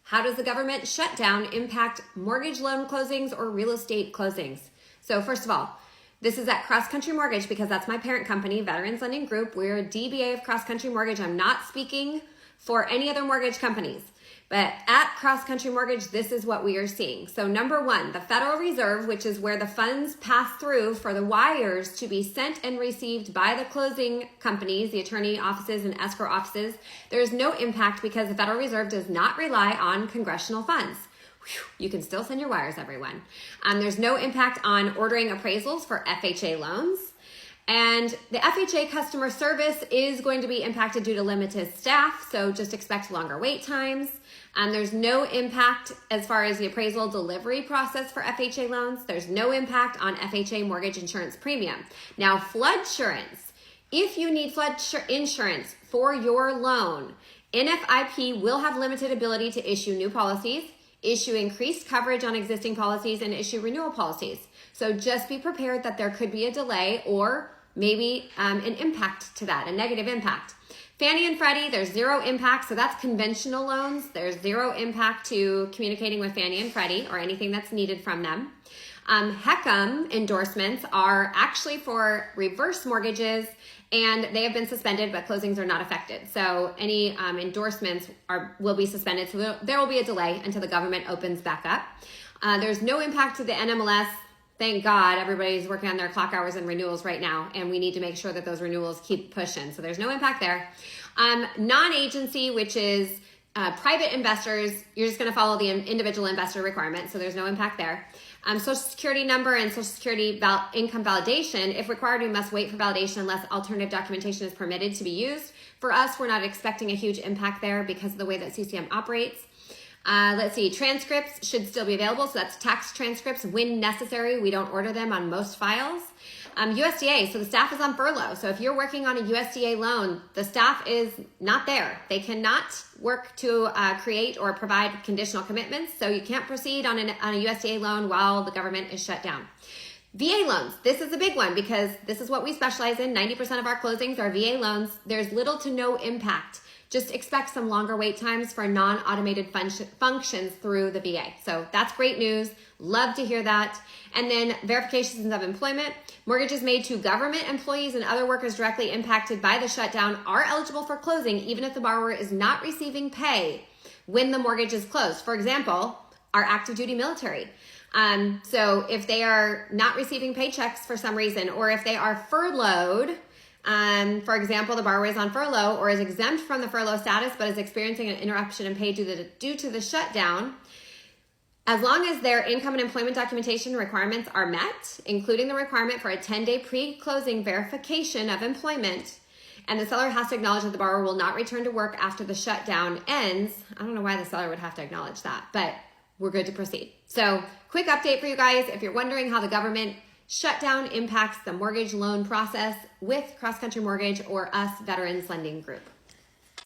How does the government shutdown impact mortgage loan closings or real estate closings? So first of all, this is at Cross Country Mortgage because that's my parent company, Veterans Lending Group. We're a DBA of Cross Country Mortgage. I'm not speaking for any other mortgage companies. But at Cross Country Mortgage, this is what we are seeing. So number one, the Federal Reserve, which is where the funds pass through for the wires to be sent and received by the closing companies, the attorney offices and escrow offices, there is no impact because the Federal Reserve does not rely on congressional funds. You can still send your wires, everyone. There's no impact on ordering appraisals for FHA loans. And the FHA customer service is going to be impacted due to limited staff, so just expect longer wait times. There's no impact as far as the appraisal delivery process for FHA loans. There's no impact on FHA mortgage insurance premium. Now, flood insurance. If you need flood insurance for your loan, NFIP will have limited ability to issue new policies, issue increased coverage on existing policies, and issue renewal policies. So just be prepared that there could be a delay or maybe an impact to that, a negative impact. Fannie and Freddie, there's zero impact, so that's conventional loans. There's zero impact to communicating with Fannie and Freddie or anything that's needed from them. HECM endorsements are actually for reverse mortgages, and they have been suspended, but closings are not affected. So any endorsements will be suspended, so there will be a delay until the government opens back up. There's no impact to the NMLS. Thank God everybody's working on their clock hours and renewals right now, and we need to make sure that those renewals keep pushing. So there's no impact there. Non-agency, which is private investors, you're just going to follow the individual investor requirement, so there's no impact there. Social Security number and Social Security income validation, if required, we must wait for validation unless alternative documentation is permitted to be used. For us, we're not expecting a huge impact there because of the way that CCM operates. Let's see, transcripts should still be available. So that's tax transcripts when necessary. We don't order them on most files. USDA, so the staff is on furlough. So if you're working on a USDA loan, the staff is not there. They cannot work to create or provide conditional commitments. So you can't proceed on a USDA loan while the government is shut down. VA loans, this is a big one because this is what we specialize in. 90% of our closings are VA loans. There's little to no impact. Just expect some longer wait times for non-automated functions through the VA. So that's great news. Love to hear that. And then verifications of employment. Mortgages made to government employees and other workers directly impacted by the shutdown are eligible for closing even if the borrower is not receiving pay when the mortgage is closed. For example, our active duty military. So if they are not receiving paychecks for some reason, or if they are furloughed, for example, the borrower is on furlough or is exempt from the furlough status but is experiencing an interruption in pay due to the shutdown, as long as their income and employment documentation requirements are met, including the requirement for a 10-day pre-closing verification of employment, and the seller has to acknowledge that the borrower will not return to work after the shutdown ends. I don't know why the seller would have to acknowledge that, but we're good to proceed. So quick update for you guys. If you're wondering how the government shutdown impacts the mortgage loan process with Cross Country Mortgage or us, Veterans Lending Group.